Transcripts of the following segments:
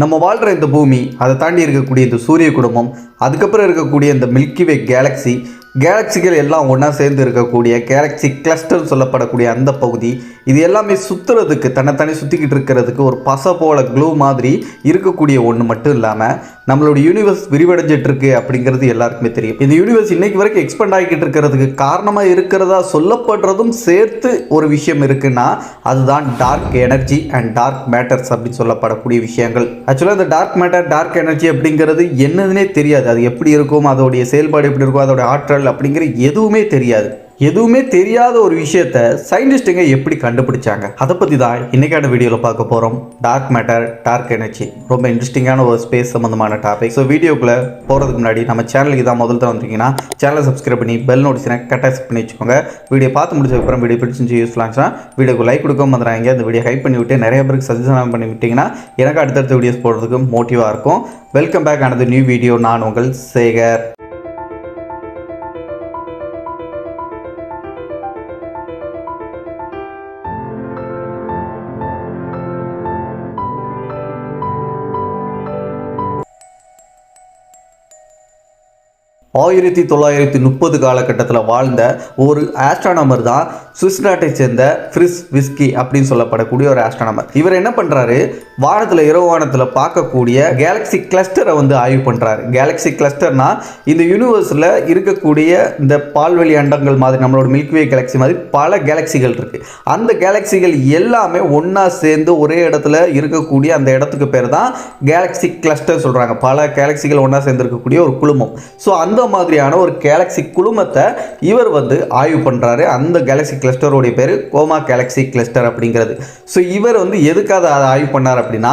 நம்ம வாழ்கிற இந்த பூமி, அதை தாண்டி இருக்கக்கூடிய இந்த சூரிய குடும்பம், அதுக்கப்புறம் இருக்கக்கூடிய இந்த மில்கி வே கேலக்சிகள் எல்லாம் ஒன்றா சேர்ந்து இருக்கக்கூடிய கேலக்சி கிளஸ்டர்னு சொல்லப்படக்கூடிய அந்த பகுதி, இது எல்லாமே சுற்றுறதுக்கு தன்னைத்தானே சுற்றிக்கிட்டு இருக்கிறதுக்கு ஒரு பசை போல க்ளூ மாதிரி இருக்கக்கூடிய ஒன்று மட்டும் இல்லாமல் நம்மளோட யூனிவர்ஸ் விரிவடைஞ்சிட்ருக்கு அப்படிங்கிறது எல்லாருக்குமே தெரியும். இந்த யூனிவர்ஸ் இன்னைக்கு வரைக்கும் எக்ஸ்பெண்ட் ஆகிக்கிட்டு இருக்கிறதுக்கு காரணமாக இருக்கிறதா சொல்லப்படுறதும் சேர்த்து ஒரு விஷயம் இருக்குன்னா அதுதான் dark energy and dark matters அப்படின்னு சொல்லப்படக்கூடிய விஷயங்கள். ஆக்சுவலாக இந்த டார்க் மேட்டர், டார்க் எனர்ஜி அப்படிங்கிறது என்னதுன்னே தெரியாது. அது எப்படி இருக்கும், அதோடைய செயல்பாடு எப்படி இருக்கும், அதோடைய ஆற்றல் அப்படிங்கிற எதுவுமே தெரியாது. எதுவுமே தெரியாத ஒரு விஷயத்த சயின்டிஸ்ட்டுங்க எப்படி கண்டுபிடிச்சாங்க, அதை பற்றி தான் இன்னைக்கான வீடியோவில் பார்க்க போகிறோம். டார்க் மேட்டர், டார்க் எனர்ஜி ரொம்ப இன்ட்ரெஸ்டிங்கான ஒரு ஸ்பேஸ் சம்மந்தமான டாபிக். ஸோ வீடியோக்குள்ளே போகிறதுக்கு முன்னாடி நம்ம சேனலுக்கு தான் முதல்ல தான் வந்தீங்கன்னா சேனலை சப்ஸ்கிரைப் பண்ணி பெல் நோட்டிஃபிகேஷனை கரெக்டாக செட் பண்ணி வச்சுக்கோங்க. வீடியோ பார்த்து முடிச்சதுக்கப்புறம் வீடியோ பிடிச்சி யூஸ்ஃபுல்லாக வீடியோக்கு லைக் கொடுக்காம வந்துடுறாங்க. அந்த வீடியோ ஹைப் பண்ணி விட்டு நிறைய பேருக்கு சஜஷன் பண்ணி விட்டிங்கன்னா எனக்கு அடுத்தடுத்த வீடியோஸ் போடுறதுக்கு மோட்டிவாக இருக்கும். வெல்கம் பேக் ஆனது நியூ வீடியோ. நான் உங்கள் சேகர். ஆயிரத்தி 1930 காலகட்டத்தில் வாழ்ந்த ஒரு ஆஸ்ட்ரானமர் தான் சுவிஸ் நாட்டை சேர்ந்த ஃப்ரிட்ஸ் விஸ்கி அப்படின்னு சொல்லப்படக்கூடிய ஒரு ஆஸ்ட்ரானமர். இவர் என்ன பண்ணுறாரு, வானத்தில் இரவு வானத்தில் பார்க்கக்கூடிய கேலக்சி கிளஸ்டரை ஆய்வு பண்ணுறாரு. கேலக்சி கிளஸ்டர்னா இந்த யூனிவர்ஸில் இருக்கக்கூடிய இந்த பால்வெளி அண்டங்கள் மாதிரி நம்மளோட மில்கிவே கேலக்சி மாதிரி பல கேலக்சிகள் இருக்குது. அந்த கேலக்சிகள் எல்லாமே ஒன்றா சேர்ந்து ஒரே இடத்துல இருக்கக்கூடிய அந்த இடத்துக்கு பேர் தான் கேலக்சி கிளஸ்டர் சொல்கிறாங்க. பல கேலக்சிகள் ஒன்றா சேர்ந்து இருக்கக்கூடிய ஒரு குழுமம். ஸோ அந்த மாதிரியான ஒரு கேலக்சி குழுமத்தை இவர் ஆய்வு பண்ணுறாரு. அந்த கேலக்சி கிளஸ்டரோடைய பேர் கோமா கேலக்சி கிளஸ்டர் அப்படிங்கிறது. ஸோ இவர் எதுக்காக அதை ஆய்வு பண்ணார் அப்படின்னா,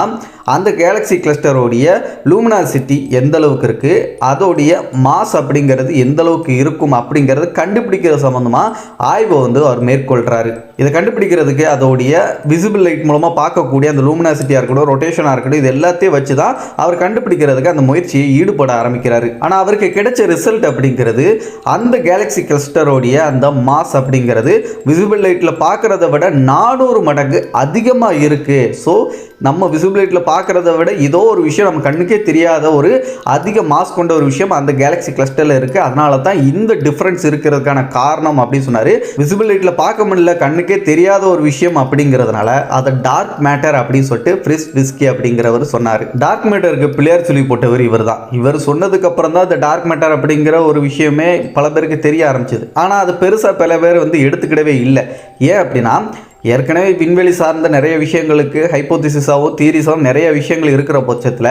அந்த கேலக்சி கிளஸ்டரோடைய லூமினாசிட்டி எந்த அளவுக்கு இருக்குது, அதோடைய மாஸ் அப்படிங்கிறது எந்த அளவுக்கு இருக்கும் அப்படிங்கிறது கண்டுபிடிக்கிறது சம்மந்தமாக ஆய்வை அவர் மேற்கொள்கிறாரு. இதை கண்டுபிடிக்கிறதுக்கு அதோடைய விசிபிள் லைட் மூலமாக பார்க்கக்கூடிய அந்த லூமினாசிட்டியாக இருக்கட்டும், ரொட்டேஷனாக இருக்கட்டும், இது எல்லாத்தையும் வச்சு தான் அவர் கண்டுபிடிக்கிறதுக்கு அந்த முயற்சியை ஈடுபட ஆரம்பிக்கிறாரு. ஆனால் அவருக்கு கிடைச்ச ரிசல்ட் அப்படிங்கிறது அந்த கேலக்சி கிளஸ்டரோடைய அந்த மாஸ் அப்படிங்கிறது விசிபிள் லைட்டில் பார்க்குறத விட 400 மடங்கு அதிகமாக இருக்குது. ஸோ நம்ம விசிபிள் லைட்டில் பார்க்குறத விட ஏதோ ஒரு விஷயம் நம்ம கண்ணுக்கே தெரியாத ஒரு அதிக மாஸ் கொண்ட ஒரு விஷயம் அந்த கேலக்சி கிளஸ்டரில் இருக்குது. அதனால தான் இந்த டிஃப்ரென்ஸ் இருக்கிறதுக்கான காரணம் அப்படின்னு சொன்னார். விசிபிள் லைட்டில் பார்க்க முடியல, கண்ணுக்கே தெரியாத ஒரு விஷயம் அப்படிங்கிறதுனால அதை டார்க் மேட்டர் அப்படின்னு சொல்லிட்டு ஃப்ரிட்ஸ் விஸ்கி அப்படிங்கிறவர் சொன்னார். டார்க் மேட்டருக்கு பிள்ளையார் சொல்லி போட்டவர் இவர் தான். இவர் சொன்னதுக்கு அப்புறம் தான் இந்த டார்க் மேட்டர் அப்படிங்கிற ஒரு விஷயமே பல பேருக்கு தெரிய ஆரம்பிச்சது. ஆனால் அது பெருசாக பல பேர் எடுத்துக்கிடவே இல்லை. ஏன் அப்படின்னா, ஏற்கனவே விண்வெளி சார்ந்த நிறைய விஷயங்களுக்கு ஹைப்போதிசிஸாகவும் தியரிஸாகவும் நிறைய விஷயங்கள் இருக்கிற பட்சத்தில்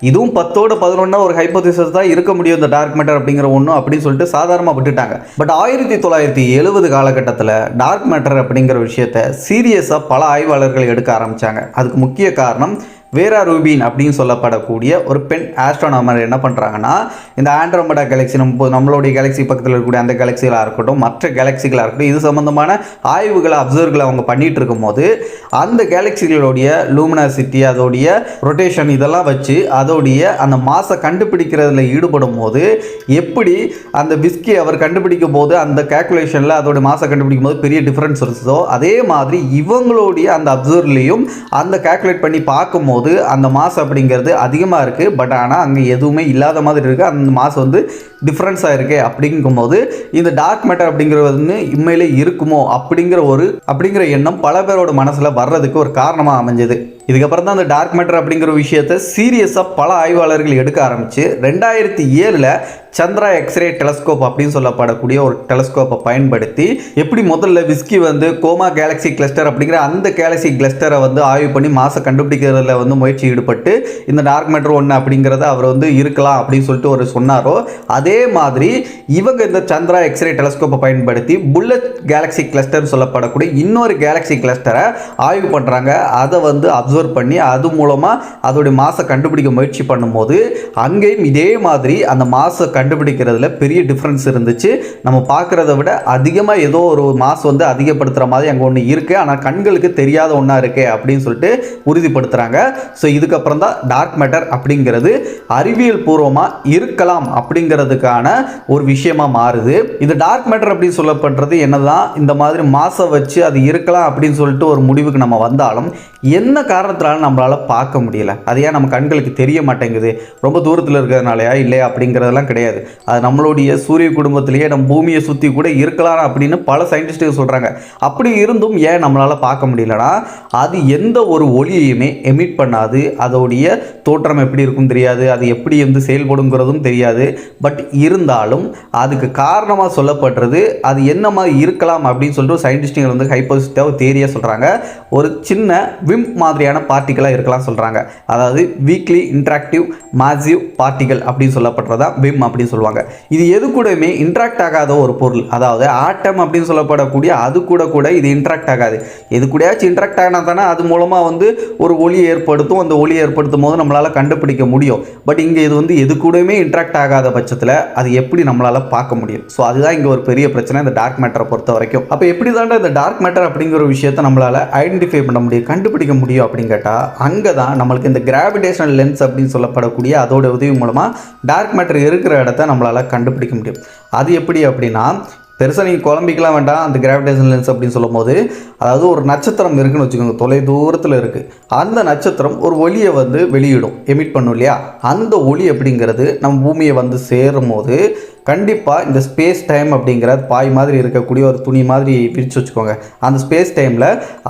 இதுவும் 10ஓட 11 ஒரு ஹைப்போதிசிஸ் தான் இருக்க முடியும் இந்த டார்க் மேட்டர் அப்படிங்கிற ஒன்றும் அப்படின்னு சொல்லிட்டு சாதாரணமாக விட்டுட்டாங்க. பட் 1970 காலகட்டத்தில் டார்க் மேட்டர் அப்படிங்கிற விஷயத்தை சீரியஸாக பல ஆய்வாளர்கள் எடுக்க ஆரம்பித்தாங்க. அதுக்கு முக்கிய காரணம் வேரா ரூபின் அப்படின்னு சொல்லப்படக்கூடிய ஒரு பெண் ஆஸ்ட்ரானமர் என்ன பண்ணுறாங்கன்னா, இந்த ஆண்ட்ரோமெடா கேலக்சி நம்மளுடைய கேலக்சி பக்கத்தில் இருக்கக்கூடிய அந்த கேலக்சிகளாக இருக்கட்டும், மற்ற கேலக்சிகளாக இருக்கட்டும், இது சம்மந்தமான ஆய்வுகளை அப்சர்வ்களை அவங்க பண்ணிகிட்டு இருக்கும்போது அந்த கேலக்சிகளுடைய லூமினாசிட்டி, அதோடைய ரொட்டேஷன் இதெல்லாம் வச்சு அதோடைய அந்த மாசை கண்டுபிடிக்கிறதுல ஈடுபடும் போது எப்படி அந்த விஸ்கி அவர் கண்டுபிடிக்கும் போது அந்த கேல்குலேஷனில் அதோடைய மாசை கண்டுபிடிக்கும் போது பெரிய டிஃப்ரென்ஸ் இருந்ததோ, அதே மாதிரி இவங்களுடைய அந்த அப்சர்வ்லையும் அந்த கேல்குலேட் பண்ணி பார்க்கும்போது அந்த மாஸ் அப்படிங்கிறது அதிகமாக இருக்குது. பட் ஆனால் அங்கே எதுவுமே இல்லாத மாதிரி இருக்குது. அந்த மாஸ் டிஃப்ரென்ஸாக இருக்குது. அப்படிங்கும்போது இந்த டார்க் மேட்டர் அப்படிங்கிறது உண்மையிலே இருக்குமோ அப்படிங்கிற எண்ணம் பல பேரோட மனசில் வர்றதுக்கு ஒரு காரணமாக அமைஞ்சது. இதுக்கப்புறம் தான் அந்த டார்க் மேட்டர் அப்படிங்கிற விஷயத்தை சீரியஸாக பல ஆய்வாளர்கள் எடுக்க ஆரம்பித்து 2007 சந்திரா எக்ஸ்ரே டெலஸ்கோப் அப்படின்னு சொல்லப்படக்கூடிய ஒரு டெலஸ்கோப்பை பயன்படுத்தி எப்படி முதல்ல விஸ்கி கோமா கேலக்சி கிளஸ்டர் அப்படிங்கிற அந்த கேலக்சி கிளஸ்டரை ஆய்வு பண்ணி மாசை கண்டுபிடிக்கிறதுல முயற்சி ஈடுபட்டு இந்த டார்க் மேட்டர் ஒன்று அப்படிங்கிறத அவர் இருக்கலாம் அப்படின்னு சொல்லிட்டு ஒரு சொன்னாரோ, அதே மாதிரி இவங்க இந்த சந்திரா எக்ஸ்ரே டெலஸ்கோப்பை பயன்படுத்தி புல்லட் கேலக்சி கிளஸ்டர் சொல்லப்படக்கூடிய இன்னொரு கேலக்சி கிளஸ்டரை ஆய்வு பண்ணுறாங்க. அதை அப்சர்வ் பண்ணி அது மூலமாக அதோடைய மாசை கண்டுபிடிக்க முயற்சி பண்ணும்போது அங்கேயும் இதே மாதிரி அந்த மாசை கண்டுபிடிக்கிறதுல பெரிய டிஃப்ரென்ஸ் இருந்துச்சு. நம்ம பார்க்குறத விட அதிகமாக ஏதோ ஒரு மாஸ் அதிகப்படுத்துகிற மாதிரி அங்கே ஒன்று இருக்குது, ஆனால் கண்களுக்கு தெரியாத ஒன்றா இருக்குது அப்படின்னு சொல்லிட்டு உறுதிப்படுத்துகிறாங்க. ஸோ இதுக்கப்புறம் தான் டார்க் மேட்டர் அப்படிங்கிறது அறிவியல் பூர்வமாக இருக்கலாம் அப்படிங்கிறதுக்கான ஒரு விஷயமா மாறுது. இது டார்க் மேட்டர் அப்படின்னு சொல்லப்படுறது என்னதான் இந்த மாதிரி மாசை வச்சு அது இருக்கலாம் அப்படின்னு சொல்லிட்டு ஒரு முடிவுக்கு நம்ம வந்தாலும் என்ன காரணத்தினால நம்மளால் பார்க்க முடியல. அது ஏன் நம்ம கண்களுக்கு தெரிய மாட்டேங்குது, ரொம்ப தூரத்தில் இருக்கிறதுனாலயா இல்லையா அப்படிங்கிறதெல்லாம் கிடையாது. அது நம்மளுடைய சூரிய குடும்பத்திலேயே நம்ம பூமியை சுற்றி கூட இருக்கலாம் அப்படின்னு பல சயின்டிஸ்ட்டுகள் சொல்கிறாங்க. அப்படி இருந்தும் ஏன் நம்மளால் பார்க்க முடியலன்னா, அது எந்த ஒரு ஒளியையுமே எமிட் பண்ணாது. அதோடைய தோற்றம் எப்படி இருக்கும் தெரியாது, அது எப்படி செயல்படுங்கிறதும் தெரியாது. பட் இருந்தாலும் அதுக்கு காரணமாக சொல்லப்படுறது அது என்ன மாதிரி இருக்கலாம் அப்படின்னு சொல்லிட்டு சயின்டிஸ்ட்டுகள் ஹைப்போதீசிஸாக தேரியாக சொல்கிறாங்க. ஒரு சின்ன விம் மாதிரியான பார்ட்டிகலாக இருக்கலாம் சொல்கிறாங்க. அதாவது வீக்லி இன்ட்ராக்டிவ் மாசிவ் பார்ட்டிகல் அப்படின்னு சொல்லப்படுறதா விம் அப்படின்னு சொல்லுவாங்க. இது எது கூடயுமே இன்ட்ராக்ட் ஆகாத ஒரு பொருள். அதாவது ஆட்டம் அப்படின்னு சொல்லப்படக்கூடிய அது கூட இது இன்ட்ராக்ட் ஆகாது. எது கூடயாச்சும் இன்ட்ராக்ட் ஆகினா தானே அது மூலமாக ஒரு ஒளி ஏற்படுத்தும். அந்த ஒளி ஏற்படுத்தும் போது நம்மளால் கண்டுபிடிக்க முடியும். பட் இங்கே இது எது கூடயுமே இன்ட்ராக்ட் ஆகாத பட்சத்தில் அது எப்படி நம்மளால் பார்க்க முடியும்? ஸோ அதுதான் இங்கே ஒரு பெரிய பிரச்சனை இந்த டார்க் மேட்டரை பொறுத்த வரைக்கும். அப்போ எப்படி தாண்டா இந்த டார்க் மேட்டர் அப்படிங்கிற ஒரு விஷயத்தை நம்மளால் ஐடென்டிஃபை பண்ண முடியும், கண்டுபிடிக்க முடியும் அப்படின்னு கேட்டால், அங்கே தான் நம்மளுக்கு இந்த கிராவிடேஷனல் லென்ஸ் அப்படின்னு சொல்லப்படக்கூடிய அதோட உதவி மூலமாக டார்க் மேட்டர் இருக்கிற இடத்த நம்மளால் கண்டுபிடிக்க முடியும். அது எப்படி அப்படின்னா, பெருசாக நீங்கள் குழம்பிக்கலாம் வேண்டாம். அந்த கிராவிடேஷனல் லென்ஸ் அப்படின்னு சொல்லும் போது, அதாவது ஒரு நட்சத்திரம் இருக்குன்னு வச்சுக்கோங்க, தொலை தூரத்தில் இருக்குது. அந்த நட்சத்திரம் ஒரு ஒளியை வெளியிடும், எமிட் பண்ணும் இல்லையா? அந்த ஒளி அப்படிங்கிறது நம்ம பூமியை சேரும் போது கண்டிப்பாக இந்த ஸ்பேஸ் டைம் அப்படிங்கிற பாய் மாதிரி இருக்கக்கூடிய ஒரு துணி மாதிரி பிரித்து வச்சுக்கோங்க. அந்த ஸ்பேஸ் டைமில்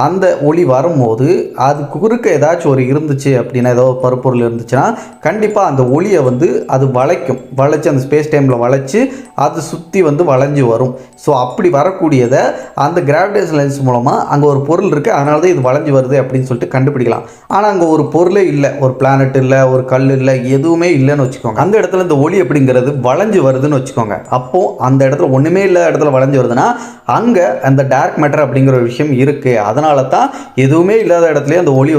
அந்த ஒளி வரும்போது அது குறுக்க ஏதாச்சும் ஒரு இருந்துச்சு அப்படின்னா, ஏதோ ஒரு பருப்பொருள் இருந்துச்சுன்னா கண்டிப்பாக அந்த ஒளியை அது வளைச்சி அந்த ஸ்பேஸ் டைமில் வளைச்சி அது சுற்றி வளைஞ்சு வரும். ஸோ அப்படி வரக்கூடியதை அந்த கிராவிடேஷன் லென்ஸ் மூலமாக அங்கே ஒரு பொருள் இருக்குது, அதனால தான் இது வளைஞ்சு வருது அப்படின்னு சொல்லிட்டு கண்டுபிடிக்கலாம். ஆனால் அங்கே ஒரு பொருளே இல்லை, ஒரு பிளானட் இல்லை, ஒரு கல் இல்லை, எதுவுமே இல்லைன்னு வச்சுக்கோங்க. அந்த இடத்துல இந்த ஒளி அப்படிங்கிறது வளைஞ்சு வருதுன்னு வச்சுக்கோங்க. அப்போது அந்த இடத்துல ஒன்றுமே இல்லாத இடத்துல வளைஞ்சு வருதுன்னா அங்கே அந்த டார்க் மேட்டர் அப்படிங்கிற ஒரு விஷயம் இருக்குது. அதனால தான் எதுவுமே இல்லாத இடத்துலேயே அந்த ஒளி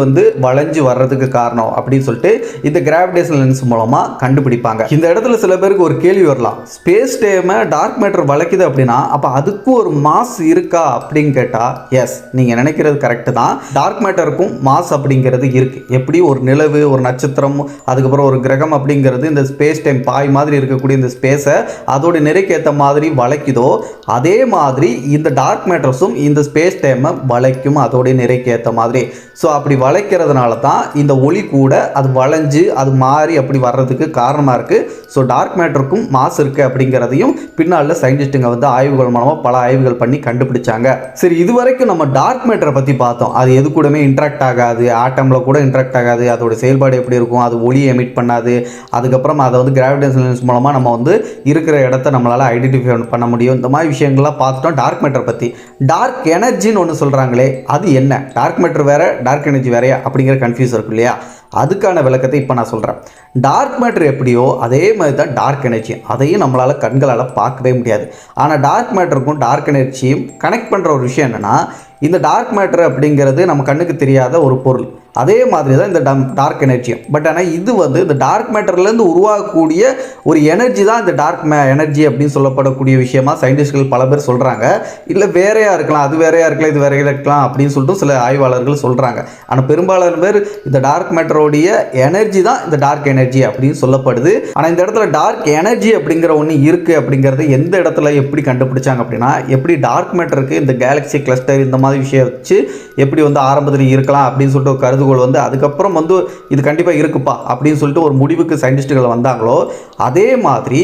வளைஞ்சு வர்றதுக்கு காரணம் அப்படின்னு சொல்லிட்டு இந்த கிராவிடேஷன் லென்ஸ் மூலமாக கண்டுபிடிப்பாங்க. இந்த இடத்துல சில பேருக்கு ஒரு கேள்வி வரலாம், ஸ்பேஸ் டைமை டார்க் மேட்டர் வளைக்குது அப்படின்னா அப்போ அதுக்கும் ஒரு மாஸ் இருக்கா அப்படின்னு கேட்டால், எஸ், நீங்கள் நினைக்கிறது கரெக்டு தான். டார்க் மேட்டருக்கும் மாஸ் அப்படிங்கிறது இருக்குது. எப்படி ஒரு நிலவு, ஒரு நட்சத்திரம், அதுக்கப்புறம் ஒரு கிரகம் அப்படிங்கிறது இந்த ஸ்பேஸ் டைம் பாய் மாதிரி இருக்கக்கூடிய இந்த ஸ்பேஸை அதோட நிறைக்கு ஏற்ற மாதிரி வளைக்குதோ, அதே மாதிரி இந்த டார்க் மேட்டர்ஸும் இந்த ஸ்பேஸ் டைமை வளைக்கும் அதோடைய நிறைக்கு ஏற்ற மாதிரி. ஸோ அப்படி வளைக்கிறதுனால தான் இந்த ஒளி கூட அது வளைஞ்சு அது மாறி அப்படி வர்றதுக்கு காரணமாக இருக்குது. ஸோ டார்க் மேட்டருக்கும் மாஸ் இருக்குது அப்படிங்கிறதையும் பின்னால் சயின்டிஸ்ட்டுங்க ஆய்வுகள் மூலமாக பல ஆய்வுகள் பண்ணி கண்டுபிடிச்சாங்க. சரி, இது வரைக்கும் நம்ம டார்க் மேட்டரை பற்றி பார்த்தோம். அது எது கூடமே இன்ட்ராக்ட் ஆகாது, ஆட்டமில் கூட இன்ட்ராக்ட் ஆகாது, அதோட செயல்பாடு எப்படி இருக்கும், அது ஒளியை எமிட் பண்ணாது. அதுக்கப்புறம் அதை கிராவிடேஷன் லென்ஸ் மூலமாக நம்ம இருக்கிற இடத்த நம்மளால் ஐடென்டிஃபை பண்ண முடியும். இந்த மாதிரி விஷயங்கள்லாம் பார்த்துட்டோம். டார்க் மேட்டர் பற்றி, டார்க் எனர்ஜின்னு ஒன்று சொல்கிறாங்களே, அது என்ன? டார்க் மேட்டர் வேறு, டார்க் எனர்ஜி வேறையா அப்படிங்கிற கன்ஃபியூஸ் இருக்கு இல்லையா? அதுக்கான விளக்கத்தை இப்போ நான் சொல்கிறேன். டார்க் மேட்டர் எப்படியோ அதே மாதிரி தான் டார்க் எனர்ஜி. அதையும் நம்மளால் கண்களால் பார்க்கவே முடியாது. ஆனால் டார்க் மேட்டருக்கும் டார்க் எனர்ஜியும் கனெக்ட் பண்ணுற ஒரு விஷயம் என்னென்னா, இந்த டார்க் மேட்டர் அப்படிங்கிறது நம்ம கண்ணுக்கு தெரியாத ஒரு பொருள். அதே மாதிரி தான் இந்த டார்க் எனர்ஜியும். பட் ஆனால் இது இந்த டார்க் மேட்டர்லேருந்து உருவாகக்கூடிய ஒரு எனர்ஜி தான் இந்த டார்க் எனர்ஜி அப்படின்னு சொல்லப்படக்கூடிய விஷயமா சயின்டிஸ்ட்கள் பல பேர் சொல்கிறாங்க. இல்லை வேறையாக இருக்கலாம், அது வேறையாக இருக்கலாம், இது வேறையாக இருக்கலாம் அப்படின்னு சொல்லிட்டு சில ஆய்வாளர்கள் சொல்கிறாங்க. ஆனால் பெரும்பாலான பேர் இந்த டார்க் மேட்டரோடைய எனர்ஜி தான் இந்த டார்க் எனர்ஜி அப்படின்னு சொல்லப்படுது. ஆனால் இந்த இடத்துல டார்க் எனர்ஜி அப்படிங்கிற ஒன்று இருக்குது அப்படிங்கிறது எந்த இடத்துல எப்படி கண்டுபிடிச்சாங்க அப்படின்னா, எப்படி டார்க் மேட்டருக்கு இந்த கேலக்ஸி கிளஸ்டர் இந்த மாதிரி விஷயம் வச்சு எப்படி ஆரம்பத்தில் இருக்கலாம் அப்படின்னு சொல்லிட்டு ஒரு கருதுகோள் அதுக்கப்புறம் இது கண்டிப்பாக இருக்குப்பா அப்படின்னு சொல்லிட்டு ஒரு முடிவுக்கு சயின்டிஸ்டுகள் வந்தாங்களோ, அதே மாதிரி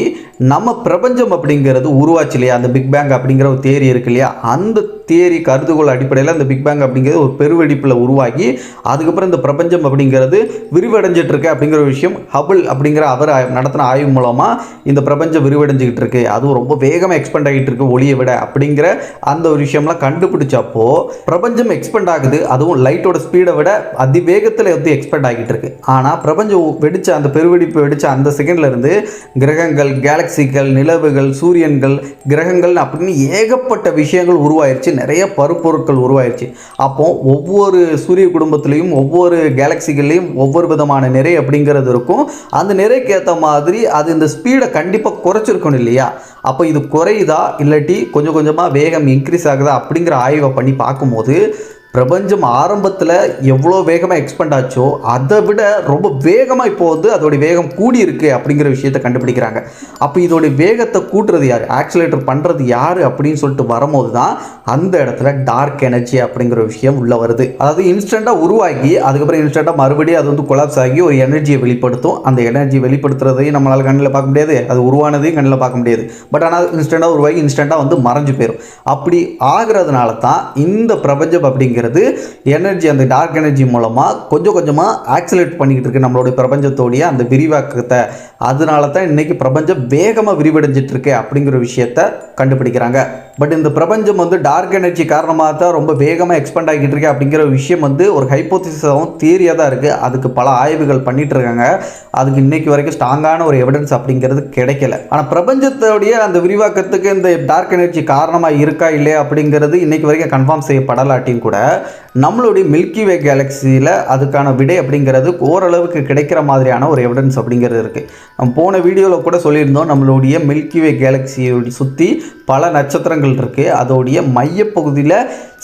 நம்ம பிரபஞ்சம் அப்படிங்கிறது உருவாச்சு இல்லையா? அந்த பிக் பேங் அப்படிங்கிற ஒரு தியரி இருக்கு இல்லையா? அந்த தியரி கருதுகோள் அடிப்படையில் அந்த பிக் பேங் அப்படிங்கிறது ஒரு பெருவெடிப்பில் உருவாகி அதுக்கப்புறம் இந்த பிரபஞ்சம் அப்படிங்கிறது விரிவடைஞ்சிட்டு இருக்கு அப்படிங்கிற ஒரு விஷயம் ஹபிள் அப்படிங்கிற அவர் நடத்தின ஆய்வு மூலமாக இந்த பிரபஞ்சம் விரிவடைஞ்சிக்கிட்டு இருக்கு, அதுவும் ரொம்ப வேகமாக எக்ஸ்பெண்ட் ஆகிட்டு இருக்கு ஒளியை விட அப்படிங்கிற அந்த ஒரு விஷயம்லாம் கண்டுபிடிச்சப்போ பிரபஞ்சம் எக்ஸ்பெண்ட் ஆகுது. அதுவும் லைட்டோட ஸ்பீடை விட அதிவேகத்தில் எக்ஸ்பெண்ட் ஆகிட்டு இருக்கு. ஆனால் பிரபஞ்சம் வெடிச்ச அந்த பெருவெடிப்பு வெடிச்ச அந்த செகண்ட்ல இருந்து கிரகங்கள், கேலக்சிகள், நிலவுகள், சூரியன்கள், கிரகங்கள் அப்படின்னு ஏகப்பட்ட விஷயங்கள் உருவாயிருச்சு. நிறைய பருப்பொருட்கள் உருவாயிருச்சு. அப்போ ஒவ்வொரு சூரிய குடும்பத்திலையும் ஒவ்வொரு கேலக்சிகள்லையும் ஒவ்வொரு விதமான நிறை அப்படிங்கிறது இருக்கும். அந்த நிறைக்கு ஏற்ற மாதிரி அது இந்த ஸ்பீடை கண்டிப்பாக குறைச்சிருக்கணும் இல்லையா? அப்போ இது குறையுதா இல்லாட்டி கொஞ்சம் கொஞ்சமாக வேகம் இன்க்ரீஸ் ஆகுதா அப்படிங்கிற ஆய்வை பண்ணி பார்க்கும்போது பிரபஞ்சம் ஆரம்பத்தில் எவ்வளோ வேகமாக எக்ஸ்பெண்ட் ஆச்சோ அதை விட ரொம்ப வேகமாக இப்போ வந்து அதோடைய வேகம் கூடி இருக்கு அப்படிங்கிற விஷயத்தை கண்டுபிடிக்கிறாங்க. அப்போ இதோடைய வேகத்தை கூட்டுறது யார், ஆக்சிலேட்டர் பண்ணுறது யார் அப்படின்னு சொல்லிட்டு வரும்போது தான் அந்த இடத்துல டார்க் எனர்ஜி அப்படிங்கிற விஷயம் உள்ள வருது. அதாவது இன்ஸ்டண்ட்டாக உருவாகி அதுக்கப்புறம் இன்ஸ்டண்ட்டாக மறுபடியும் அது வந்து கொலாப்ஸ் ஆகி ஒரு எனர்ஜியை வெளிப்படுத்தும். அந்த எனர்ஜி வெளிப்படுத்துறதையும் நம்மளால் கண்ணில் பார்க்க முடியாது, அது உருவானதையும் கண்ணில் பார்க்க முடியாது. பட் ஆனால் இன்ஸ்டண்ட்டாக உருவாகி இன்ஸ்டண்ட்டாக வந்து மறைஞ்சு போயிடும். அப்படி ஆகிறதுனால தான் இந்த பிரபஞ்சம் அப்படிங்கிறது எனர்ஜி, அந்த டார்க் எனர்ஜி மூலமாக கொஞ்சம் கொஞ்சமாக ஆக்சிலேட் பண்ணிக்கிட்டு இருக்கு நம்மளுடைய பிரபஞ்சத்தோடைய அந்த விரிவாக்கத்தை. அதனால தான் இன்னைக்கு பிரபஞ்சம் வேகமாக விரிவடைஞ்சிட்டு இருக்கு அப்படிங்கிற விஷயத்த கண்டுபிடிக்கிறாங்க. பட் இந்த பிரபஞ்சம் வந்து டார்க் எனர்ஜி காரணமாக தான் ரொம்ப வேகமாக எக்ஸ்பெண்ட் ஆகிட்டு இருக்கு அப்படிங்கிற விஷயம் வந்து ஒரு ஹைப்போதிசிஸாகவும் தியரியாக தான் இருக்குது. அதுக்கு பல ஆய்வுகள் பண்ணிட்டு இருக்காங்க. அதுக்கு இன்னைக்கு வரைக்கும் ஸ்ட்ராங்கான ஒரு எவிடன்ஸ் அப்படிங்கிறது கிடைக்கல. ஆனால் பிரபஞ்சத்தோடைய அந்த விரிவாக்கத்துக்கு இந்த டார்க் எனர்ஜி காரணமாக இருக்கா இல்லையா அப்படிங்கிறது இன்னைக்கு வரைக்கும் கன்ஃபார்ம் செய்யப்படலாட்டியும் கூட நம்மளுடைய மில்கி வே கேலக்சியில் அதுக்கான விடை அப்படிங்கிறது ஓரளவுக்கு கிடைக்கிற மாதிரியான ஒரு எவிடன்ஸ் அப்படிங்கிறது இருக்குது. நம்ம போன வீடியோவில் கூட சொல்லியிருந்தோம், நம்மளுடைய மில்கி வே கேலக்சியை சுற்றி பல நட்சத்திரங்கள் இருக்குது. அதோடைய மையப்பகுதியில்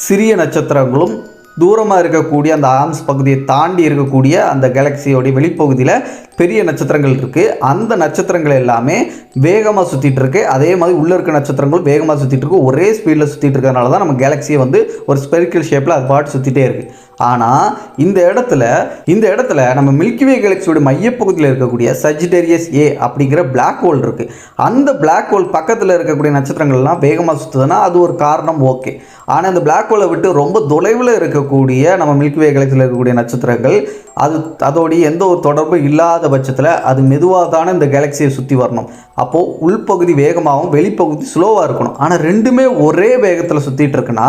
சிறிய நட்சத்திரங்களும் தூரமாக இருக்கக்கூடிய அந்த ஆர்ம்ஸ் பகுதியை தாண்டி இருக்கக்கூடிய அந்த கேலக்சியோடைய வெளிப்பகுதியில் பெரிய நட்சத்திரங்கள் இருக்குது. அந்த நட்சத்திரங்கள் எல்லாமே வேகமாக சுற்றிட்டு இருக்கு. அதே மாதிரி உள்ளே இருக்க நட்சத்திரங்கள் வேகமாக சுற்றிட்டு இருக்கு. ஒரே ஸ்பீடில் சுற்றிட்டு இருக்கிறதுனால தான் நம்ம கேலக்சியை வந்து ஒரு ஸ்பெரிக்கல் ஷேப்பில் அது பாட்டு சுற்றிட்டே இருக்குது. ஆனால் இந்த இடத்துல நம்ம மில்கி வே கேலக்சியோட மையப்பகுதியில் இருக்கக்கூடிய சஜிடேரியஸ் ஏ அப்படிங்கிற பிளாக் ஹோல் இருக்குது. அந்த பிளாக் ஹோல் பக்கத்தில் இருக்கக்கூடிய நட்சத்திரங்கள்லாம் வேகமாக சுற்றுதுன்னா அது ஒரு காரணம், ஓகே. ஆனால் இந்த பிளாக் ஹோலை விட்டு ரொம்ப தொலைவில் இருக்கக்கூடிய நம்ம மில்கி வே கேலக்சியில் இருக்கக்கூடிய நட்சத்திரங்கள் அதோடைய எந்த ஒரு தொடர்பும் இல்லாத பட்சத்தில் அது மெதுவாக தானே இந்த கேலக்சியை சுற்றி வரணும். அப்போது உள்பகுதி வேகமாகவும் வெளிப்பகுதி ஸ்லோவாக இருக்கணும். ஆனால் ரெண்டுமே ஒரே வேகத்தில் சுற்றிட்டு இருக்குன்னா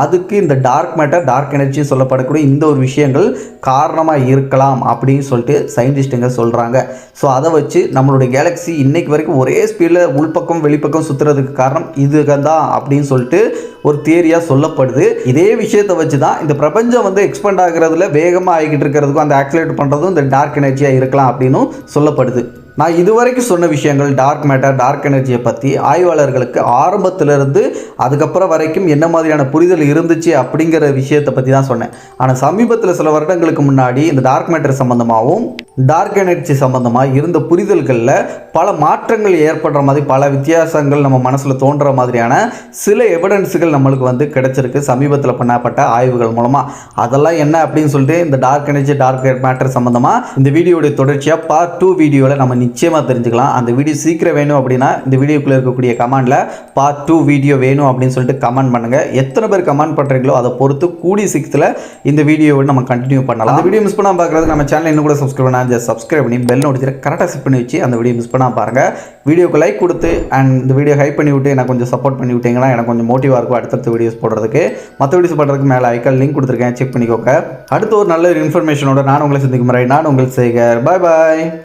அதுக்கு இந்த டார்க் மேட்டர், டார்க் எனர்ஜி சொல்லப்படக்கூடிய இந்த ஒரு விஷயங்கள் காரணமாக இருக்கலாம் அப்படின்னு சொல்லிட்டு சயின்டிஸ்ட்டுங்க சொல்கிறாங்க. ஸோ அதை வச்சு நம்மளுடைய கேலக்சி இன்னைக்கு வரைக்கும் ஒரே ஸ்பீடில் உள்பக்கம் வெளிப்பக்கம் சுற்றுறதுக்கு காரணம் இதுக்கு தான் அப்படின்னு சொல்லிட்டு ஒரு தியரியாக சொல்லப்படுது. இதே விஷயத்தை வச்சு தான் இந்த பிரபஞ்சம் வந்து எக்ஸ்பெண்ட் ஆகிறதுல வேகமாக ஆகிக்கிட்டு இருக்கிறதுக்கும் அந்த ஆக்சிலேட் பண்ணுறதும் இந்த டார்க் எனர்ஜியாக இருக்கலாம் அப்படின்னு சொல்லப்படுது. நான் இதுவரைக்கும் சொன்ன விஷயங்கள் டார்க் மேட்டர், டார்க் எனர்ஜியை பற்றி ஆய்வாளர்களுக்கு ஆரம்பத்திலிருந்து அதுக்கப்புறம் வரைக்கும் என்ன மாதிரியான புரிதல் இருந்துச்சு அப்படிங்கிற விஷயத்தை பற்றி தான் சொன்னேன். ஆனால் சமீபத்தில் சில வருடங்களுக்கு முன்னாடி இந்த டார்க் மேட்டர் சம்மந்தமாகவும் டார்க் எனர்ஜி சம்மந்தமாக இருந்த புரிதல்களில் பல மாற்றங்கள் ஏற்படுற மாதிரி, பல வித்தியாசங்கள் நம்ம மனசில் தோன்ற மாதிரியான சில எவிடன்ஸுகள் நம்மளுக்கு வந்து கிடைச்சிருக்கு சமீபத்தில் பண்ணப்பட்ட ஆய்வுகள் மூலமாக. அதெல்லாம் என்ன அப்படின்னு சொல்லிட்டு இந்த டார்க் எனர்ஜி, டார்க் மேட்டர் சம்மந்தமாக இந்த வீடியோடைய தொடர்ச்சியாக பார்ட் 2 வீடியோவில் நம்ம நிச்சயமாக தெரிஞ்சுக்கலாம். அந்த வீடியோ சீக்கிரம் வேணும் அப்படின்னா இந்த வீடியோக்குள்ளே இருக்கக்கூடிய கமெண்டில் பார்ட் 2 வீடியோ வேணும் அப்படின்னு சொல்லிட்டு கமெண்ட் பண்ணுங்கள். எத்தனை பேர் கமெண்ட் பண்ணுறீங்களோ அதை பொறுத்து கூடி 6th இந்த வீடியோவை நம்ம கண்டினியூ பண்ணலாம். அந்த வீடியோ மிஸ் பண்ணாமல் பார்க்குறது நம்ம சேனல் இன்னும் கூட சப்ஸ்கிரைப் பண்ணி பெல் நோட்டிஃபிகேஷன் கரெக்டாக செட் பண்ணி வச்சு அந்த வீடியோ மிஸ் பண்ணாமல் பாருங்கள். வீடியோக்கு லைக் கொடுத்து அண்ட் இந்த வீடியோ ஹைப் பண்ணி விட்டு எனக்கு கொஞ்சம் சப்போர்ட் பண்ணி விட்டீங்கன்னா எனக்கு கொஞ்சம் மோட்டிவாக இருக்கும் அடுத்தடுத்த வீடியோஸ் போடுறதுக்கு. மற்ற வீடியோஸ் பண்ணுறதுக்கு மேலே ஐக்கால் லிங்க் கொடுத்துருக்கேன், செக் பண்ணிக்கோங்க. அடுத்த ஒரு நல்ல இன்ஃபர்மேஷனோட நான் உங்களை சந்திக்கும் முறை நான் உங்கள் சேகர். பாய் பாய்.